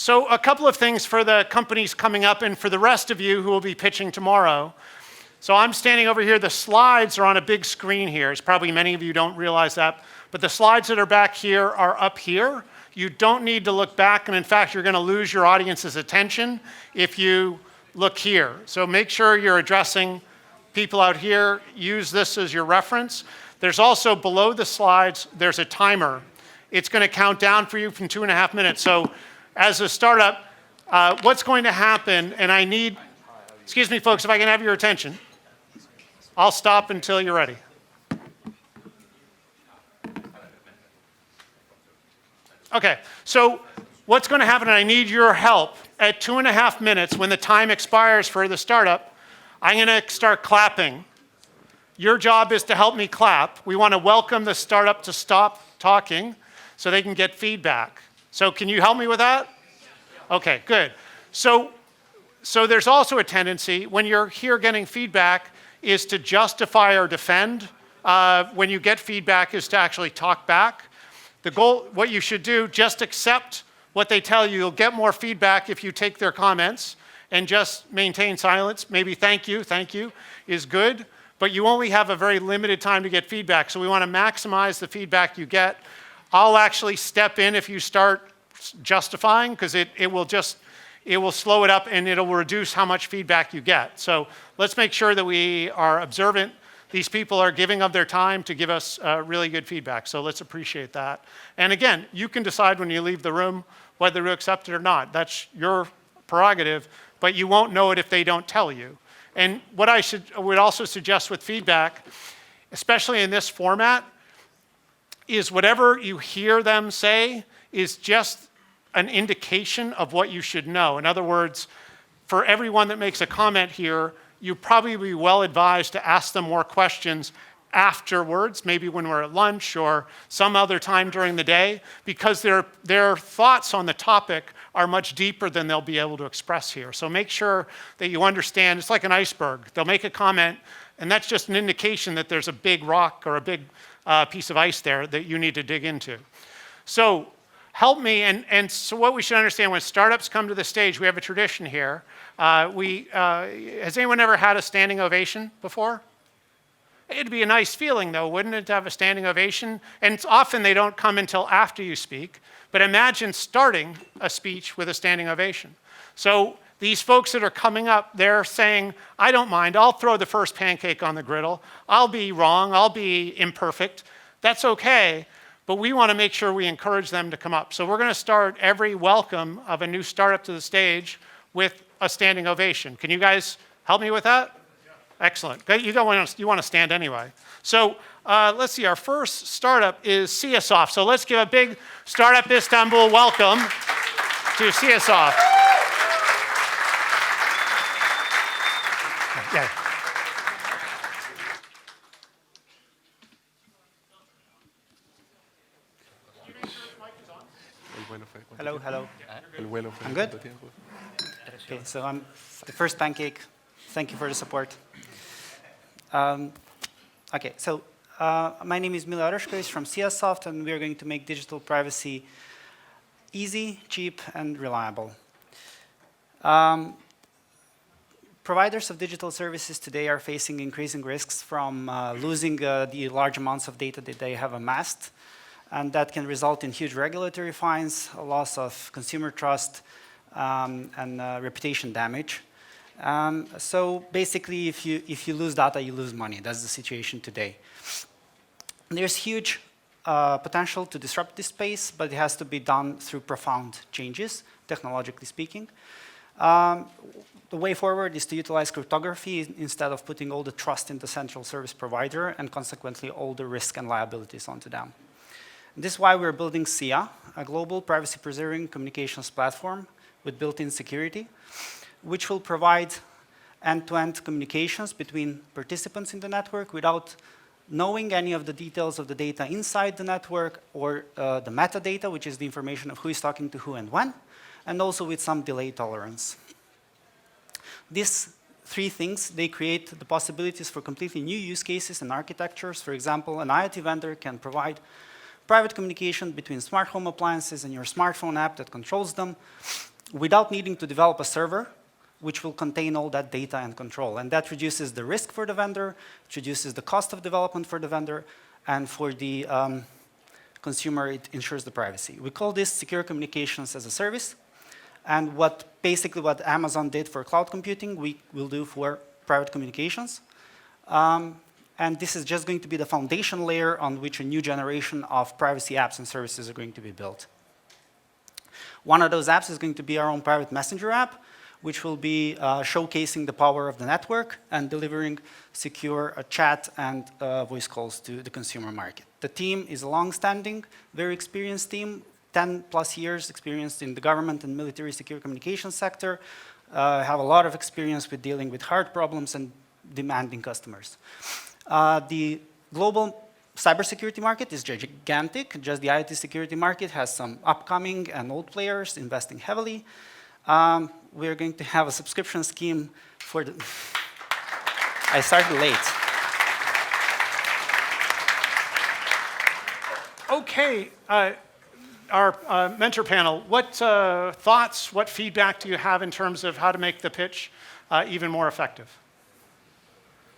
So a couple of things for the companies coming up and for the rest of you who will be pitching tomorrow. So I'm standing over here. The slides are on a big screen here. It's probably many of you don't realize that. But the slides that are back here are up here. You don't need to look back. And in fact, you're going to lose your audience's attention if you look here. So make sure you're addressing people out here. Use this as your reference. There's also below the slides, there's a timer. It's going to count down for you from 2.5 minutes. So as a startup, what's going to happen, and I need, excuse me, folks, if I can have your attention. I'll stop until you're ready. Okay, so what's going to happen, and I need your help, at 2.5 minutes, when the time expires for the startup, I'm going to start clapping. Your job is to help me clap. We want to welcome the startup to stop talking so they can get feedback. So can you help me with that? Okay, good. So there's also a tendency, when you're here getting feedback, is to justify or defend. When you get feedback is to actually talk back. The goal, what you should do, just accept what they tell you. You'll get more feedback if you take their comments and just maintain silence. Maybe thank you is good, but you only have a very limited time to get feedback. So we want to maximize the feedback you get. I'll actually step in if you start justifying, because it will slow it up and it'll reduce how much feedback you get. So let's make sure that we are observant. These people are giving of their time to give us really good feedback, so let's appreciate that. And again, you can decide when you leave the room whether to accept it or not. That's your prerogative, but you won't know it if they don't tell you. And what I would also suggest with feedback, especially in this format, is whatever you hear them say is just an indication of what you should know. In other words, for everyone that makes a comment here, you probably be well advised to ask them more questions afterwards, maybe when we're at lunch or some other time during the day, because their thoughts on the topic are much deeper than they'll be able to express here. So make sure that you understand, it's like an iceberg. They'll make a comment, and that's just an indication that there's a big rock or a big piece of ice there that you need to dig into. So help me, and so what we should understand, when startups come to the stage, we have a tradition here. Has anyone ever had a standing ovation before? It'd be a nice feeling, though, wouldn't it, to have a standing ovation? And it's often they don't come until after you speak, but imagine starting a speech with a standing ovation. So these folks that are coming up, they're saying, I don't mind, I'll throw the first pancake on the griddle, I'll be wrong, I'll be imperfect, that's okay. But we want to make sure we encourage them to come up. So we're going to start every welcome of a new startup to the stage with a standing ovation. Can you guys help me with that? Yeah. Excellent. You want to stand anyway. So let's see, our first startup is CSoft. So let's give a big Startup Istanbul welcome to CSoft. Yeah. Hello. I'm good? Okay, so I'm the first pancake. Thank you for the support. Okay, so my name is Mila Arashkovic from CSoft, and we are going to make digital privacy easy, cheap, and reliable. Providers of digital services today are facing increasing risks from losing the large amounts of data that they have amassed, and that can result in huge regulatory fines, a loss of consumer trust, and reputation damage. So basically, if you lose data, you lose money. That's the situation today. There's huge potential to disrupt this space, but it has to be done through profound changes, technologically speaking. The way forward is to utilize cryptography instead of putting all the trust in the central service provider and consequently all the risk and liabilities onto them. This is why we're building SIA, a global privacy-preserving communications platform with built-in security, which will provide end-to-end communications between participants in the network without knowing any of the details of the data inside the network or the metadata, which is the information of who is talking to who and when, and also with some delay tolerance. These three things, they create the possibilities for completely new use cases and architectures. For example, an IoT vendor can provide private communication between smart home appliances and your smartphone app that controls them. without needing to develop a server which will contain all that data and control. And that reduces the risk for the vendor, it reduces the cost of development for the vendor, and for the consumer, it ensures the privacy. We call this secure communications as a service. And basically what Amazon did for cloud computing, we will do for private communications. And this is just going to be the foundation layer on which a new generation of privacy apps and services are going to be built. One of those apps is going to be our own private messenger app, which will be showcasing the power of the network and delivering secure chat and voice calls to the consumer market. The team is a long-standing, very experienced team, 10+ years experienced in the government and military secure communications sector, have a lot of experience with dealing with hard problems and demanding customers. The global cybersecurity market is gigantic. Just the IT security market has some upcoming and old players investing heavily. We're going to have a subscription scheme for the... I started late. Okay, our mentor panel, what thoughts, what feedback do you have in terms of how to make the pitch even more effective?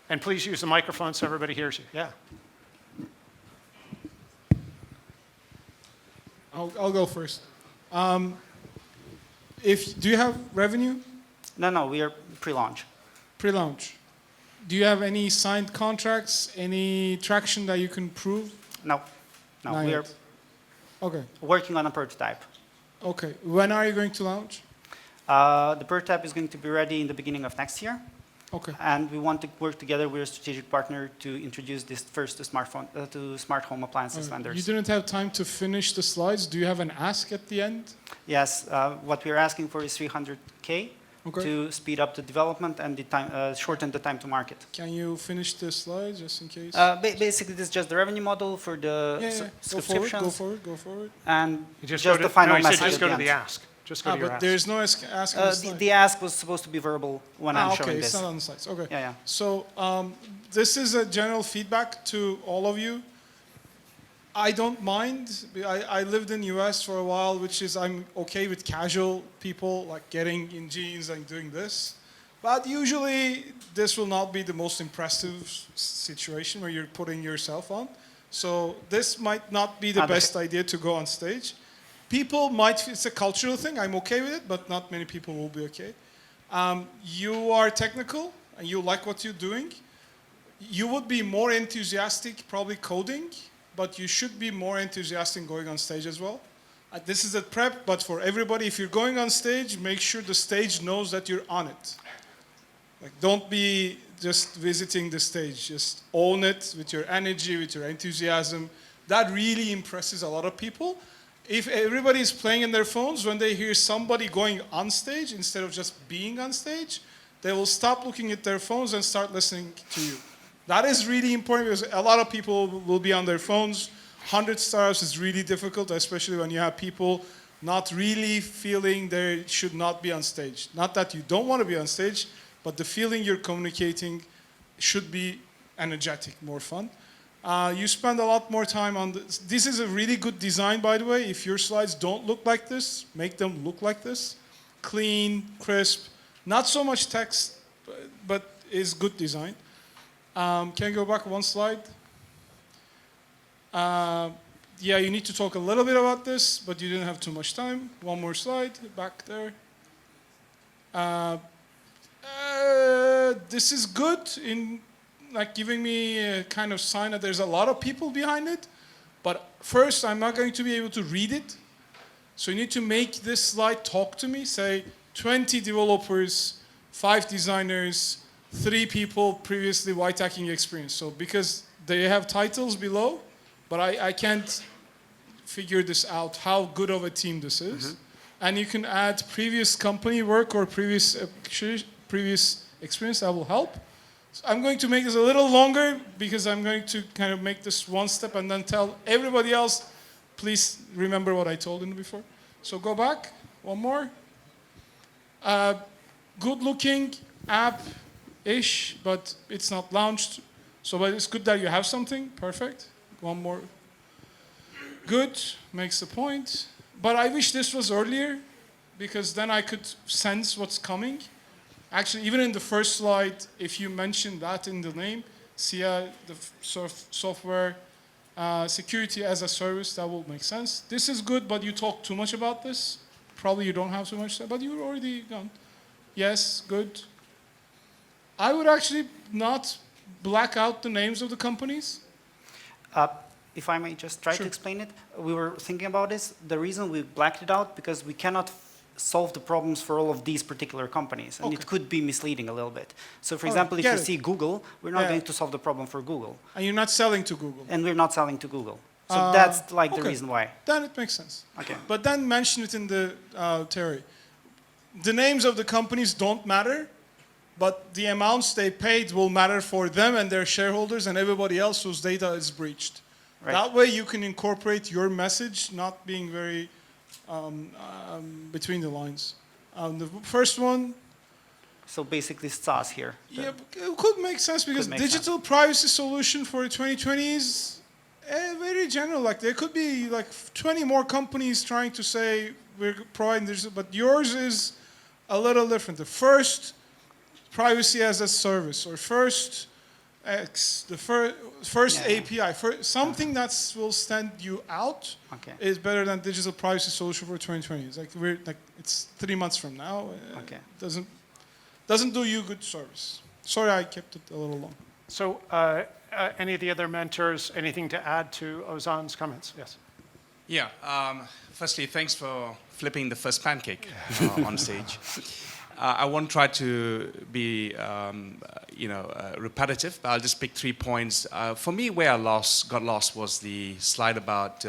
And please use the microphone so everybody hears you. Yeah. I'll go first. Do you have revenue? No, we are pre-launch. Pre-launch. Do you have any signed contracts, any traction that you can prove? No, Not we are yet. Okay. working on a prototype. Okay. When are you going to launch? The prototype is going to be ready in the beginning of next year. Okay. And we want to work together with a strategic partner to introduce this first to smart home appliances vendors. You didn't have time to finish the slides. Do you have an ask at the end? Yes, what we're asking for is 300K to speed up the development and the time, shorten the time to market. Can you finish the slides just in case? Basically, this is just the revenue model for the subscriptions. Go forward. And You just go to, the final no, you said message just go at to the the end. ask. Just go to your But ask. there's no ask on the slide. The ask was supposed to be verbal when I'm showing okay, this. it's not on the slides. Okay. Yeah. So this is a general feedback to all of you. I don't mind. I lived in US for a while, which is I'm okay with casual people like getting in jeans and doing this. But usually this will not be the most impressive situation where you're putting yourself on. So this might not be the best idea to go on stage. People might, it's a cultural thing, I'm okay with it, but not many people will be okay. You are technical and you like what you're doing. You would be more enthusiastic probably coding, but you should be more enthusiastic going on stage as well. This is a prep, but for everybody, if you're going on stage, make sure the stage knows that you're on it. Like, don't be just visiting the stage, just own it with your energy, with your enthusiasm. That really impresses a lot of people. If everybody is playing in their phones, when they hear somebody going on stage instead of just being on stage, they will stop looking at their phones and start listening to you. That is really important because a lot of people will be on their phones. 100 startups is really difficult, especially when you have people not really feeling they should not be on stage. Not that you don't want to be on stage, but the feeling you're communicating should be energetic, more fun. You spend a lot more time on this. This is a really good design, by the way. If your slides don't look like this, make them look like this. Clean, crisp, not so much text, but is good design. Can you go back one slide? Yeah, you need to talk a little bit about this, but you didn't have too much time. One more slide, back there. This is good in like giving me a kind of sign that there's a lot of people behind it. But first, I'm not going to be able to read it. So you need to make this slide talk to me. Say 20 developers, 5 designers, 3 people previously white hacking experience. So because they have titles below, but I can't figure this out, how good of a team this is. Mm-hmm. And you can add previous company work or previous experience, that will help. So I'm going to make this a little longer because I'm going to kind of make this one step and then tell everybody else, please remember what I told you before. So go back, one more. Good looking app-ish, but it's not launched. So but it's good that you have something, perfect. One more. Good, makes the point. But I wish this was earlier. because then I could sense what's coming. Actually, even in the first slide, if you mention that in the name, SIA, the software security as a service, that will make sense. This is good, but you talk too much about this. Probably you don't have too much, but you're already gone. Yes, good. I would actually not black out the names of the companies. If I may just try Sure. to explain it, we were thinking about this. The reason we blacked it out because we cannot solve the problems for all of these particular companies, and Okay. it could be misleading a little bit. So, for All right, example, if get you it. see Google, we're not Yeah. going to solve the problem for Google, And you're not selling to Google. and we're not selling to Google. So that's like the okay. reason why. Then it makes sense. Okay. But then mention it in the theory. The names of the companies don't matter, but the amounts they paid will matter for them and their shareholders and everybody else whose data is breached. Right. That way you can incorporate your message, not being very between the lines. The first one, So basically, SaaS here. yeah, it could make sense because make digital privacy solution for 2020 is very general. Like there could be like 20 more companies trying to say we're providing this, but yours is a little different. The first privacy as a service, or first X, the first Yeah. API, something that will stand you out Okay. is better than digital privacy solution for 2020. It's like it's 3 months from now. Okay. Doesn't do you good service. Sorry, I kept it a little long. So any of the other mentors, anything to add to Ozan's comments? Yes. Yeah. Firstly, thanks for flipping the first pancake on stage. I won't try to be, repetitive, but I'll just pick 3 points. For me, where I got lost was the slide about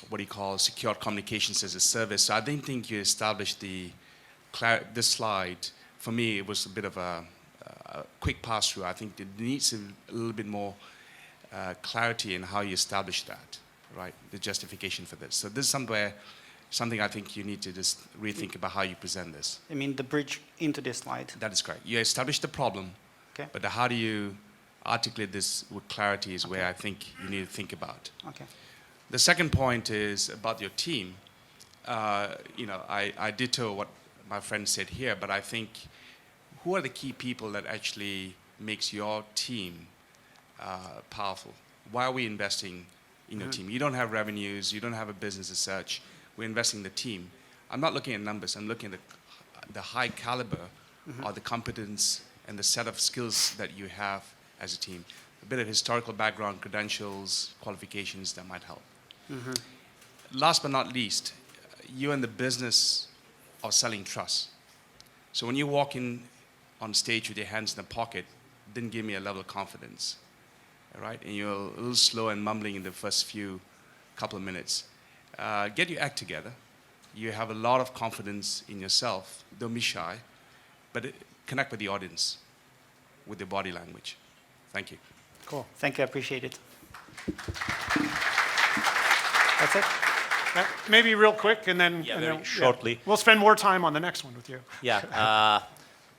what do you call secure communications as a service. So I didn't think you established this slide. For me, it was a bit of a quick pass through. I think it needs a little bit more clarity in how you establish that, right? The justification for this. So this is something I think you need to just rethink about how you present this. I mean, the bridge into this slide. That is correct. You establish the problem, Okay. but how do you articulate this with clarity is where I think you need to think about. Okay. The second point is about your team. I ditto what my friend said here, but I think who are the key people that actually makes your team powerful? Why are we investing in your team? You don't have revenues, you don't have a business as such. We're investing in the team. I'm not looking at numbers, I'm looking at the high caliber or the competence and the set of skills that you have as a team. A bit of historical background, credentials, qualifications that might help. Last but not least, you're in the business of selling trust. So when you walk in on stage with your hands in the pocket, it didn't give me a level of confidence, all right? And you're a little slow and mumbling in the first couple of minutes. Get your act together. You have a lot of confidence in yourself. Don't be shy, but connect with the audience with your body language. Thank you. Cool. Thank you. I appreciate it. That's it. Maybe real quick, and then, Yeah, and very then- shortly. We'll spend more time on the next one with you. Yeah,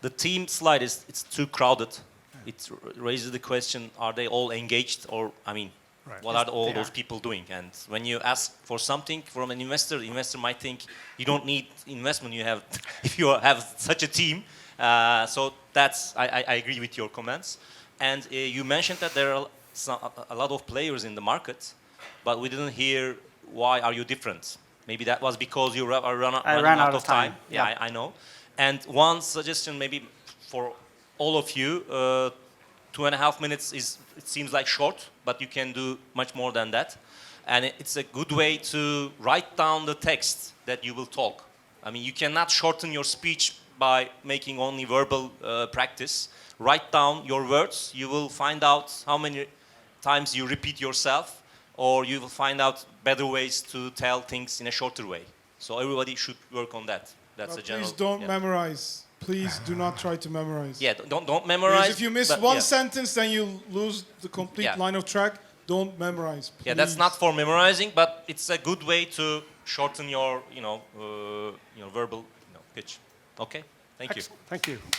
the team slide it's too crowded. It raises the question: are they all engaged, or I mean, Right. what are all They those are. people doing? And when you ask for something from an investor, the investor might think you don't need investment. You have if you have such a team. So that's I agree with your comments. And you mentioned that there are a lot of players in the market, but we didn't hear why are you different. Maybe that was because you are running out of time. Yeah. I know. And one suggestion maybe for all of you, 2.5 minutes it seems like short, but you can do much more than that. And it's a good way to write down the text that you will talk. I mean, you cannot shorten your speech by making only verbal practice. Write down your words. You will find out how many times you repeat yourself, or you will find out better ways to tell things in a shorter way. So everybody should work on that. That's But a general. please don't yeah. memorize. Please do not try to memorize. Yeah, don't memorize. Because if you miss but one yeah. sentence, then you lose the complete Yeah. line of track. Don't memorize. Yeah, that's please. not for memorizing, but it's a good way to shorten your, verbal, pitch. Okay, thank you. Excellent. Thank you. Thank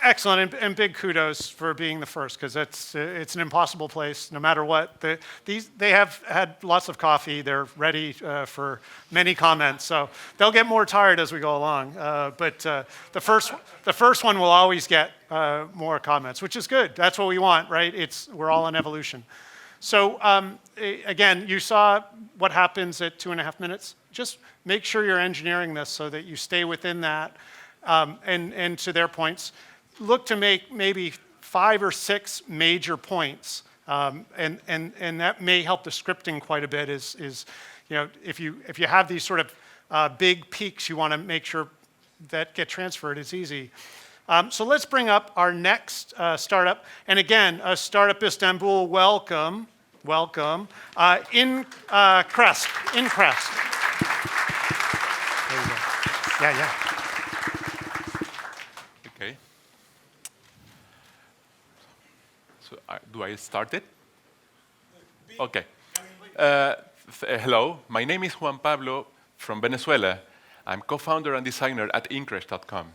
you. Excellent, and big kudos for being the first, because it's an impossible place, no matter what. They have had lots of coffee. They're ready for many comments, so they'll get more tired as we go along. But the first one will always get more comments, which is good. That's what we want, right? We're all in evolution. So again, you saw what happens at 2.5 minutes. Just make sure you're engineering this so that you stay within that. And to their points, look to make maybe 5 or 6 major points, and that may help the scripting quite a bit. If you have these sort of big peaks, you want to make sure that get transferred. It's easy. So let's bring up our next startup, and again, Startup Istanbul, welcome, in Crest. There you go. Yeah. Okay. So do I start it? Okay. Hello, my name is Juan Pablo from Venezuela. I'm co-founder and designer at Incresh.com.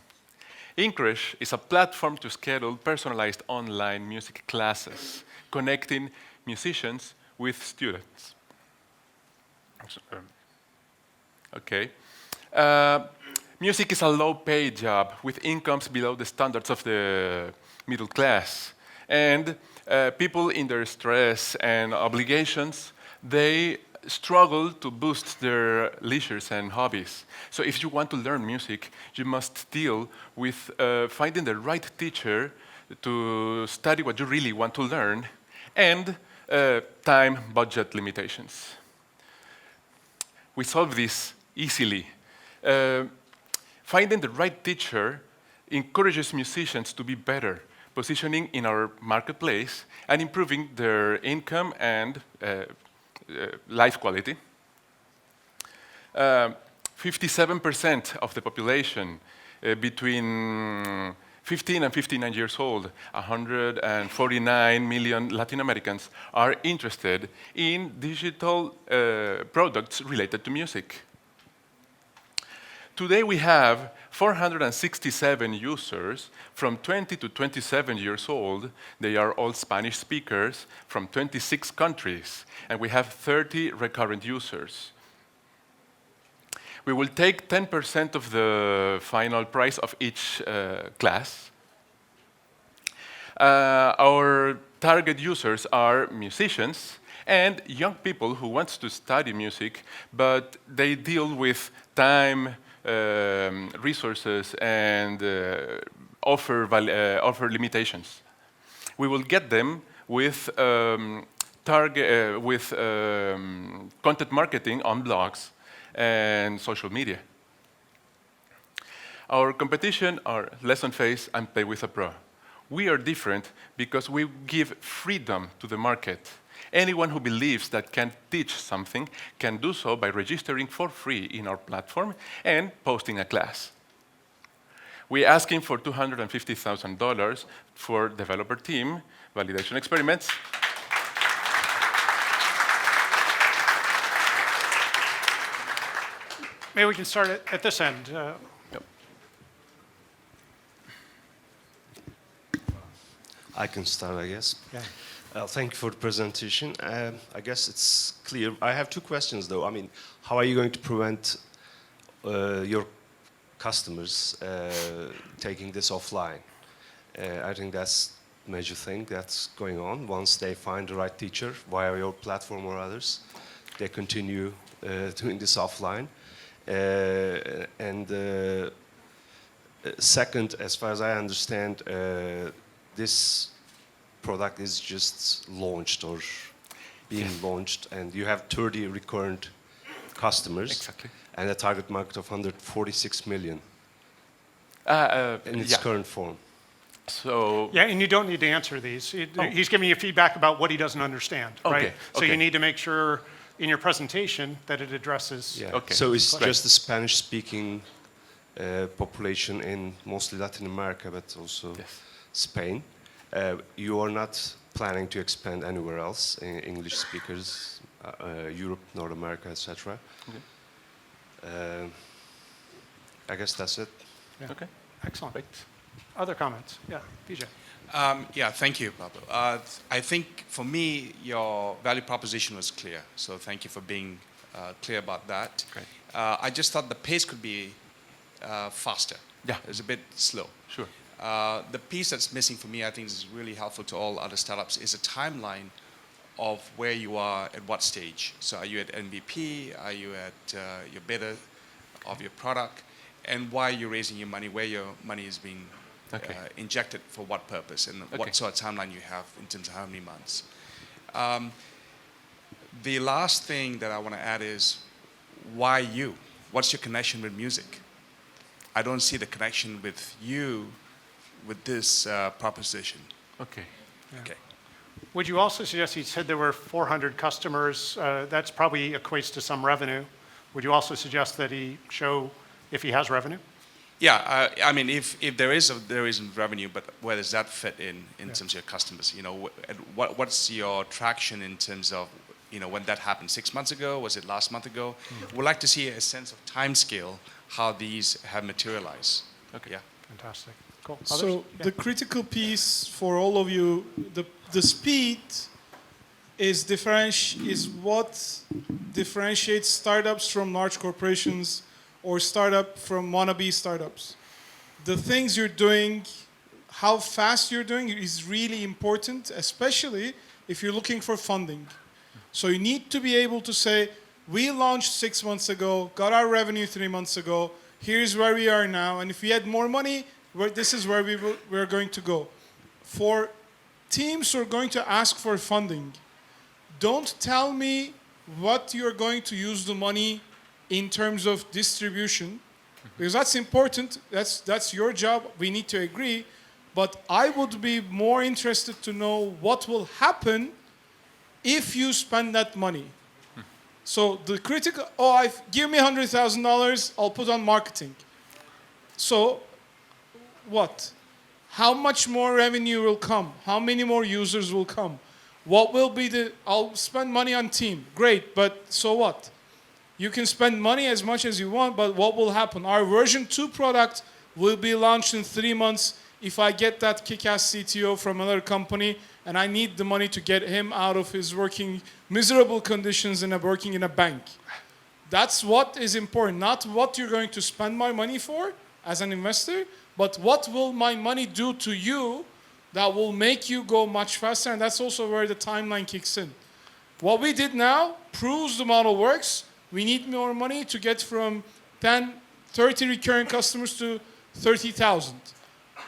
Incresh is a platform to schedule personalized online music classes, connecting musicians with students. Okay. Music is a low-paid job with incomes below the standards of the middle class. And people in their stress and obligations, they struggle to boost their leisures and hobbies. So if you want to learn music, you must deal with finding the right teacher to study what you really want to learn, and time budget limitations. We solve this easily. Finding the right teacher encourages musicians to be better, positioning in our marketplace and improving their income and life quality. 57% of the population between 15 and 59 years old, 149 million Latin Americans, are interested in digital products related to music. Today we have 467 users from 20 to 27 years old. They are all Spanish speakers from 26 countries, and we have 30 recurrent users. We will take 10% of the final price of each class. Our target users are musicians and young people who want to study music, but they deal with time, resources, and offer limitations. We will get them with content marketing on blogs and social media. Our competition are Lesson Phase and Play with a Pro. We are different because we give freedom to the market. Anyone who believes that can teach something can do so by registering for free in our platform and posting a class. We're asking for $250,000 for developer team, validation experiments. Maybe we can start at this end. Yep. I can start, I guess. Yeah. Thank you for the presentation. I guess it's clear. I have 2 questions, though. I mean, how are you going to prevent your customers taking this offline? I think that's a major thing that's going on. Once they find the right teacher via your platform or others, they continue doing this offline. Second, as far as I understand, this product is just launched or being launched, and you have 30 recurrent customers. Exactly. And a target market of 146 million in its current form. So Yeah, and you don't need to answer these. He's giving you feedback about what he doesn't understand, right? So you need to make sure in your presentation that it addresses. Yeah. Okay. So it's Great. just the Spanish-speaking population in mostly Latin America, but also Spain. You are not planning to expand anywhere else, English speakers, Europe, North America, etc. I guess that's it. Yeah. Okay. Excellent. Great. other comments? Yeah, PJ. Yeah, thank you, Pablo. I think for me, your value proposition was clear. So thank you for being clear about that. Great. I just thought the pace could be faster. Yeah. It was a bit slow. Sure. The piece that's missing for me, I think is really helpful to all other startups, is a timeline of where you are at what stage. So are you at MVP? Are you at your beta of your product? And why you're raising your money, where your money is being injected for what purpose, and what sort of timeline you have in terms of how many months. The last thing that I want to add is, why you? What's your connection with music? I don't see the connection with you with this proposition. Okay. Okay. Would you also suggest, he said there were 400 customers, that's probably equates to some revenue. Would you also suggest that he show if he has revenue? Yeah, I mean, if there isn't revenue, but where does that fit in terms of your customers? You know, what's your traction in terms of, you know, when that happened 6 months ago? Was it last month ago? We'd like to see a sense of time scale, how these have materialized. Okay. Yeah. Fantastic. Cool. So Others? Yeah. the critical piece for all of you, the speed is what differentiates startups from large corporations or startup from wannabe startups. The things you're doing, how fast you're doing is really important, especially if you're looking for funding. So you need to be able to say, we launched 6 months ago, got our revenue 3 months ago, here's where we are now, and if we had more money, this is where we're going to go. For teams who are going to ask for funding, don't tell me what you're going to use the money in terms of distribution, because that's important. That's your job. We need to agree. But I would be more interested to know what will happen if you spend that money. So the critical, give me $100,000, I'll put on marketing. So what? How much more revenue will come? How many more users will come? What will be I'll spend money on team. Great, but so what? You can spend money as much as you want, but what will happen? Our version 2 product will be launched in 3 months if I get that kick-ass CTO from another company and I need the money to get him out of his working miserable conditions and working in a bank. That's what is important, not what you're going to spend my money for as an investor, but what will my money do to you that will make you go much faster, and that's also where the timeline kicks in. What we did now proves the model works. We need more money to get from 30 recurring customers to 30,000.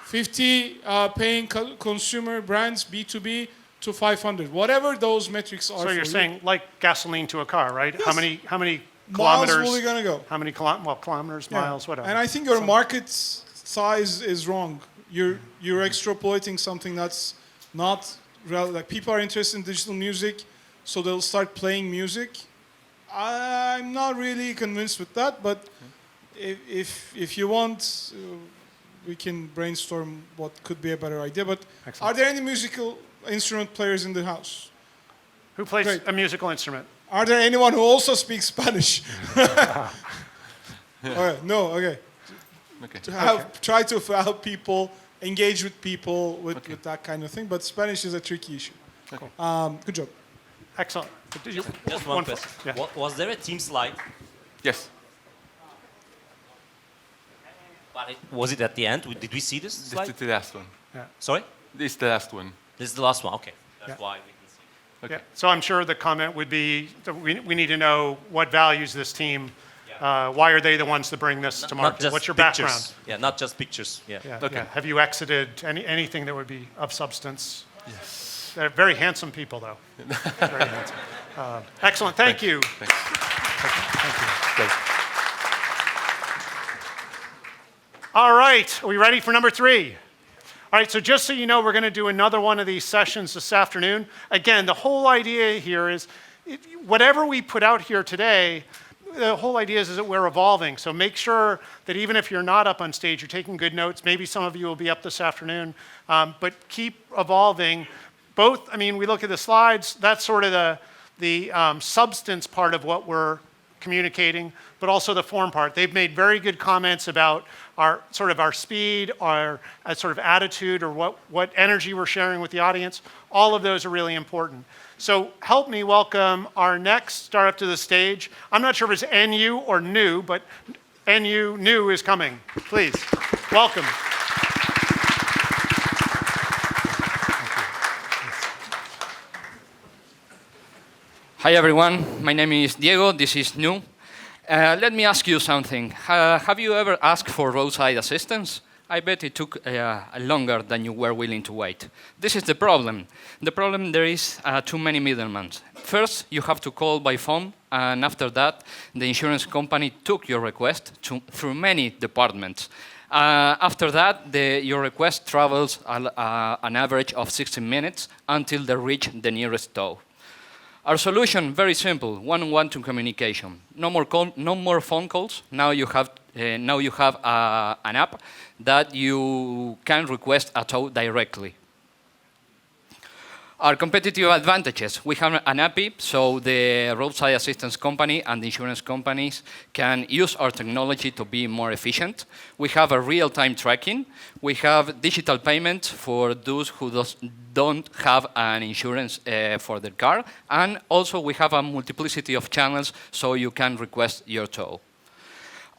50 paying consumer brands, B2B, to 500. Whatever those metrics are. So you're saying like gasoline to a car, right? Yes. How many miles kilometers? will we gonna go? How many kilometers, Yeah. miles, whatever. And I think your market size is wrong. You're extrapolating something that's not like people are interested in digital music, so they'll start playing music. I'm not really convinced with that, but if you want, we can brainstorm what could be a better idea. But Excellent. Are there any musical instrument players in the house? Who plays Great. a musical instrument? Are there anyone who also speaks Spanish? All right, no, okay. Okay. Try to help people, engage with people with that kind of thing, but Spanish is a tricky issue. Okay. Good job. Excellent. Did you, Just one question. Yeah. Was there a team slide? Yes. Was it at the end? Did we see this This slide? is the last one. Sorry? This is the last one. This is the last one. Okay. That's Yeah. why we can see. Okay. Yeah. So I'm sure the comment would be that we need to know what values this team. Why are they the ones to bring this to Not market? just What's your pictures. background? Yeah, not just pictures. Yeah. Yeah, Okay. yeah. Have you exited anything that would be of substance? Yes. They're very handsome people, though. Very handsome. Excellent. Thank you. Thanks. Thank you. Great. All right. Are we ready for number 3? All right. So just so you know, we're going to do another one of these sessions this afternoon. Again, the whole idea here is whatever we put out here today, the whole idea is that we're evolving. So make sure that even if you're not up on stage, you're taking good notes. Maybe some of you will be up this afternoon, but keep evolving. Both, I mean, we look at the slides, that's sort of the substance part of what we're communicating, but also the form part. They've made very good comments about our sort of our speed, our sort of attitude, or what energy we're sharing with the audience. All of those are really important. So help me welcome our next startup to the stage. I'm not sure if it's NU or new, but NU new is coming. Please, welcome. Hi everyone, my name is Diego, this is New. Let me ask you something. Have you ever asked for roadside assistance? I bet it took longer than you were willing to wait. This is the problem. The problem there is too many middlemen. First, you have to call by phone, and after that, the insurance company took your request through many departments. After that, your request travels an average of 16 minutes until they reach the nearest tow. Our solution, very simple, one-on-one communication. No more phone calls. Now you have an app that you can request a tow directly. Our competitive advantages. We have an API, so the roadside assistance company and the insurance companies can use our technology to be more efficient. We have a real-time tracking. We have digital payments for those who don't have an insurance for their car. And also we have a multiplicity of channels so you can request your tow.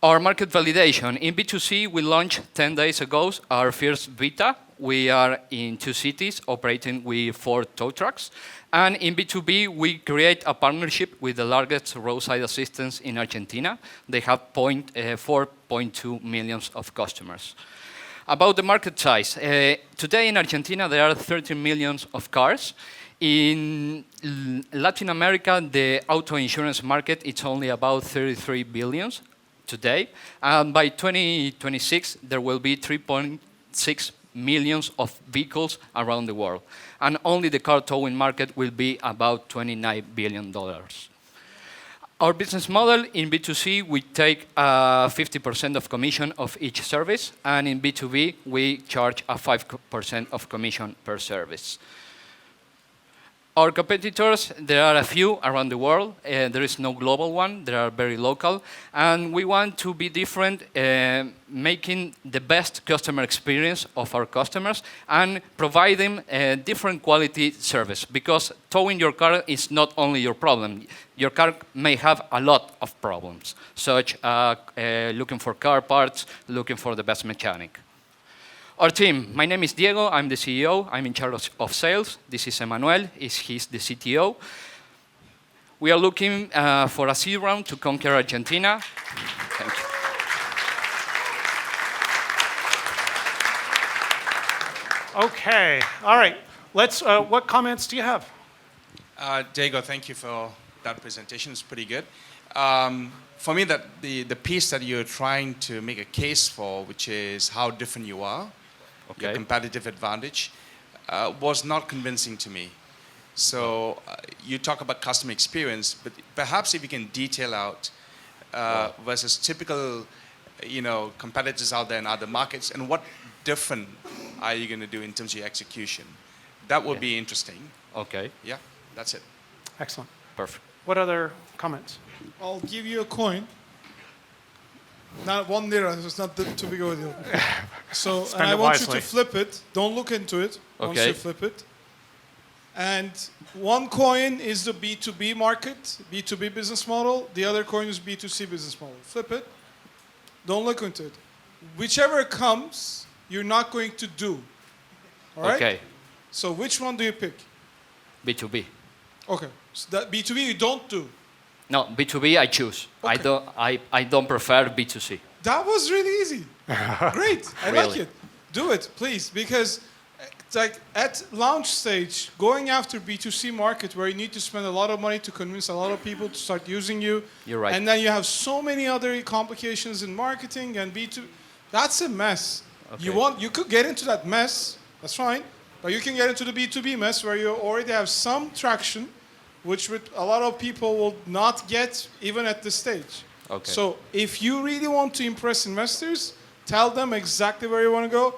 Our market validation. In B2C, we launched 10 days ago our first beta. We are in 2 cities operating with 4 tow trucks. And in B2B, we create a partnership with the largest roadside assistance in Argentina. They have 4.2 million of customers. About the market size. Today in Argentina, there are 13 million of cars. In Latin America, the auto insurance market, it's only about 33 billion today. And by 2026, there will be 3.6 millions of vehicles around the world. And only the car towing market will be about $29 billion. Our business model in B2C, we take 50% of commission of each service. And in B2B, we charge a 5% of commission per service. Our competitors, there are a few around the world. There is no global one. They are very local. And we want to be different, making the best customer experience of our customers and provide them a different quality service. Because towing your car is not only your problem. Your car may have a lot of problems, such looking for car parts, looking for the best mechanic. Our team, my name is Diego, I'm the CEO, I'm in charge of sales. This is Emmanuel, he's the CTO. We are looking for a seed round to conquer Argentina. Thank you. Okay, all right. What comments do you have? Diego, thank you for that presentation. It's pretty good. For me, the piece that you're trying to make a case for, which is how different you are, Okay. your competitive advantage, was not convincing to me. So you talk about customer experience, but perhaps if you can detail out versus typical, competitors out there in other markets, and what different are you going to do in terms of your execution? That would be interesting. Okay, Yeah, that's it. Excellent. perfect. What other comments? I'll give you a coin. Not 1 lira, so it's not too big of a deal. So, Spend and I it want you wisely. to flip it. Don't look into it once Okay. you flip it. And 1 coin is the B2B market, B2B business model. The other coin is B2C business model. Flip it. Don't look into it. Whichever comes, you're not going to do. All right? Okay, So which one do you pick? B2B. Okay. So that B2B you don't do. No, B2B I choose. Okay. I don't prefer B2C. That was really easy. Great. I like Really? it. Do it, please, because it's like at launch stage, going after B2C market where you need to spend a lot of money to convince a lot of people to start using you. You're right. And then you have so many other complications in marketing and B2. That's a mess. Okay. You could get into that mess. That's fine. But you can get into the B2B mess where you already have some traction, which a lot of people will not get even at this stage. Okay. So if you really want to impress investors, tell them exactly where you want to go.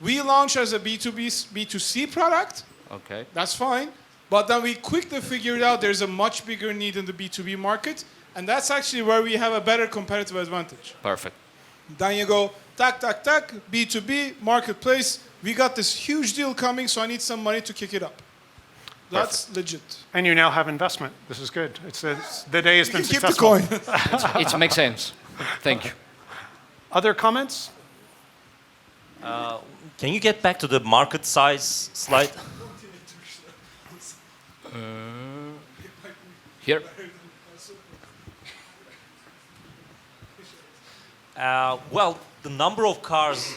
We launch as a B2C product. Okay. That's fine. But then we quickly figured out there's a much bigger need in the B2B market. And that's actually where we have a better competitive advantage. Perfect. Then you go, tack, tack, tack, B2B, marketplace. We got this huge deal coming, so I need some money to kick it up. That's legit. And you now have investment. This is good. The day has You been can keep the successful. coin. It makes sense. Thank you. Other comments? Can you get back to the market size slide? Here. Well, the number of cars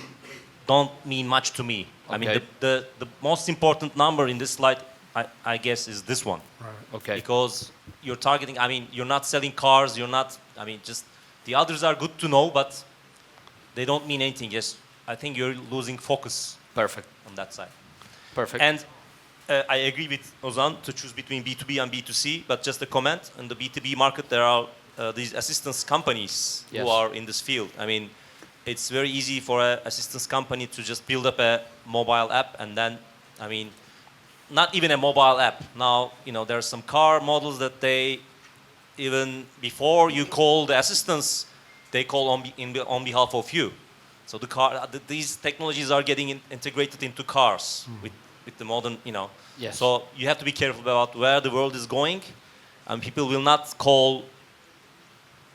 don't mean much to me. I mean, Okay. the most important number in this slide, I guess, is this one. Okay. Because you're targeting, I mean, you're not selling cars, you're not, I mean, just the others are good to know, but they don't mean anything. Yes, I think you're losing focus Perfect. on that side. Perfect. And I agree with Ozan to choose between B2B and B2C, but just a comment, in the B2B market, there are these assistance companies Yes. who are in this field. I mean, it's very easy for an assistance company to just build up a mobile app and then, I mean, not even a mobile app. Now, you know, there are some car models that they, even before you call the assistance, they call on behalf of you. So these technologies are getting integrated into cars with the modern, you know. Yes. So you have to be careful about where the world is going, and people will not call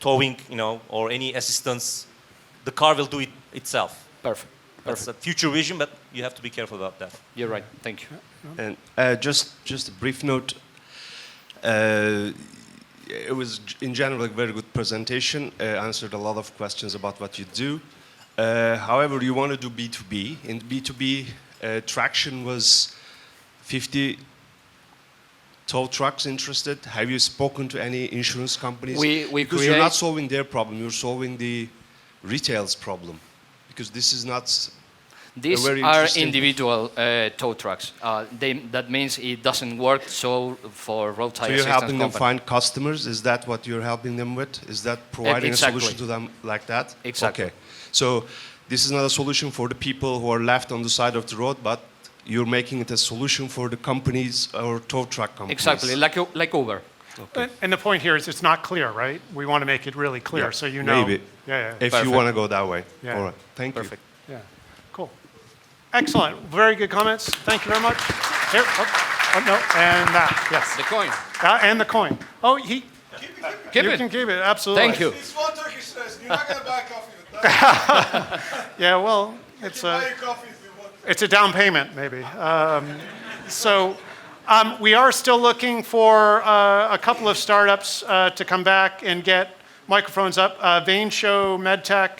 towing, you know, or any assistance. The car will do it itself. Perfect. That's Perfect. a future vision, but you have to be careful about that. You're right. Thank you. And just a brief note. It was in general a very good presentation. Answered a lot of questions about what you do. However, you want to do B2B. In B2B, traction was 50 tow trucks interested. Have you spoken to any insurance companies? We because you're not solving their problem. You're solving the retail's problem. Because this is not. These very are interesting- individual tow trucks. That means it doesn't work so for roadside So you're assistance helping them company. find customers? Is that what you're helping them with? Is that providing Exactly. a solution to them like that? Exactly. Okay. So this is not a solution for the people who are left on the side of the road, but you're making it a solution for the companies or tow truck companies. Exactly, like Uber. And the point here is it's not clear, right? We want to make it really clear Yeah, so you know. maybe. Yeah, If Perfect. you want to go that way. Yeah. All right. Thank Perfect. yeah. Cool. Excellent. Very good comments. Thank you very much. Here. Oh, no. And that. Yes. The coin. And the coin. Oh, he. Keep You it. can keep it. Absolutely. Thank you. It's one Turkish less. You're not going to buy coffee with that. Yeah. Well, it's Buy a. a coffee if you want. It's a down payment, maybe. We are still looking for a couple of startups to come back and get microphones up. Vein Show, MedTech,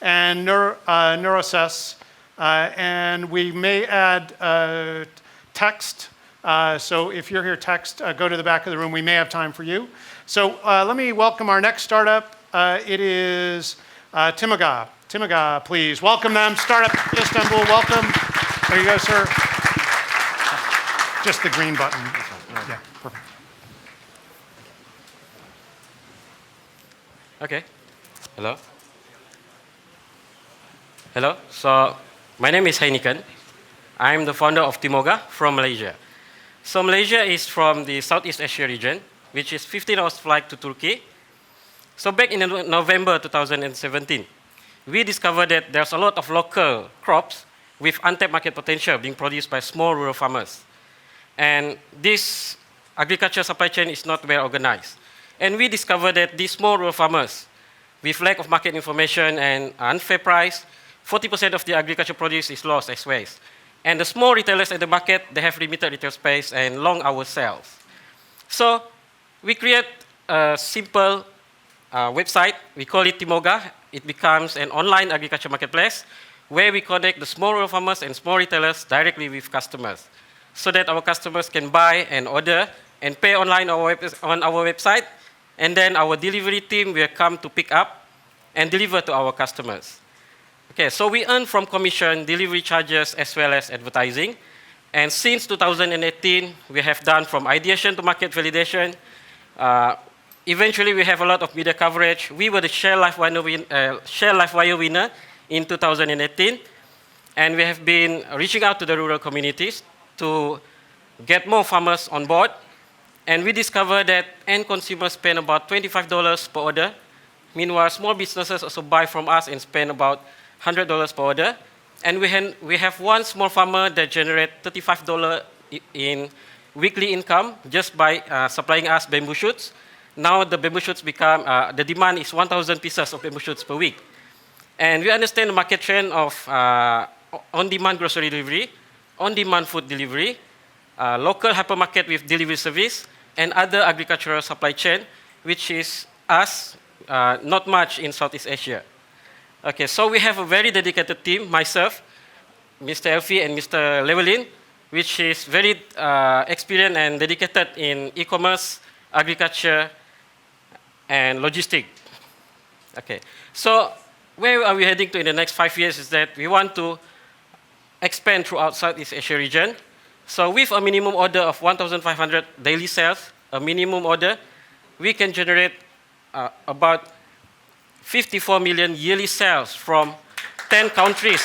and Neurosess. And we may add text. So if you're here, text, go to the back of the room. We may have time for you. So let me welcome our next startup. It is Timoga. Timoga, please. Welcome them. Startup Istanbul, welcome. There you go, sir. Just the green button. Yeah, perfect. Okay. Hello. Hello. So my name is Heineken. I'm the founder of Timoga from Malaysia. So Malaysia is from the Southeast Asia region, which is 15 hours flight to Turkey. So back in November 2017, we discovered that there's a lot of local crops with untapped market potential being produced by small rural farmers. And this agriculture supply chain is not well organized. And we discovered that these small rural farmers, with lack of market information and unfair price, 40% of the agriculture produce is lost as waste. And the small retailers at the market, they have limited retail space and long hour sales. So we create a simple website. We call it Timoga. It becomes an online agriculture marketplace where we connect the small rural farmers and small retailers directly with customers, so that our customers can buy and order and pay online on our website, and then our delivery team will come to pick up and deliver to our customers. Okay, so we earn from commission, delivery charges, as well as advertising. And since 2018, we have done from ideation to market validation. Eventually, we have a lot of media coverage. We were the Share LifeWire winner in 2018. And we have been reaching out to the rural communities to get more farmers on board. And we discovered that end consumers spend about $25 per order. Meanwhile, small businesses also buy from us and spend about $100 per order. And we have one small farmer that generates $35 in weekly income just by supplying us bamboo shoots. Now the bamboo shoots become, the demand is 1,000 pieces of bamboo shoots per week. And we understand the market trend of on-demand grocery delivery, on-demand food delivery, local hypermarket with delivery service, and other agricultural supply chain, which is us, not much in Southeast Asia. Okay, so we have a very dedicated team, myself, Mr. Elfi, and Mr. Llewellyn, which is very experienced and dedicated in e-commerce, agriculture, and logistics. Okay, so where are we heading to in the next 5 years is that we want to expand throughout Southeast Asia region. So with a minimum order of 1,500 daily sales, a minimum order, we can generate about 54 million yearly sales from 10 countries.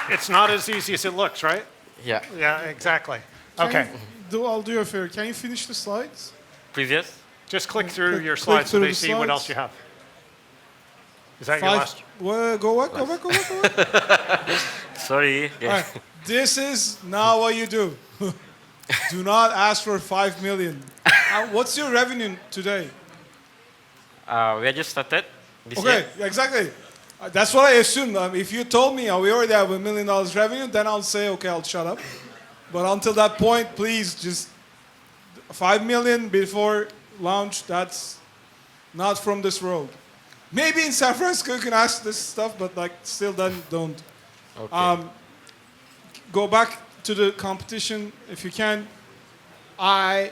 It's not as easy as it looks, right? Yeah. Yeah, exactly. Okay. I'll do you a favor. Can you finish the slides? Previous? Just click through your click slides so through they the see what slides. else you have. Is that your last? Go back. Sorry. All right. This is not what you do. Do not ask for 5 million. What's your revenue today? We just started this Okay, year. exactly. That's what I assumed. If you told me we already have $1 million revenue, then I'll say, okay, I'll shut up. But until that point, please just 5 million before launch. That's not from this world. Maybe in San Francisco you can ask this stuff, but like still then don't. Okay. Go back to the competition if you can. I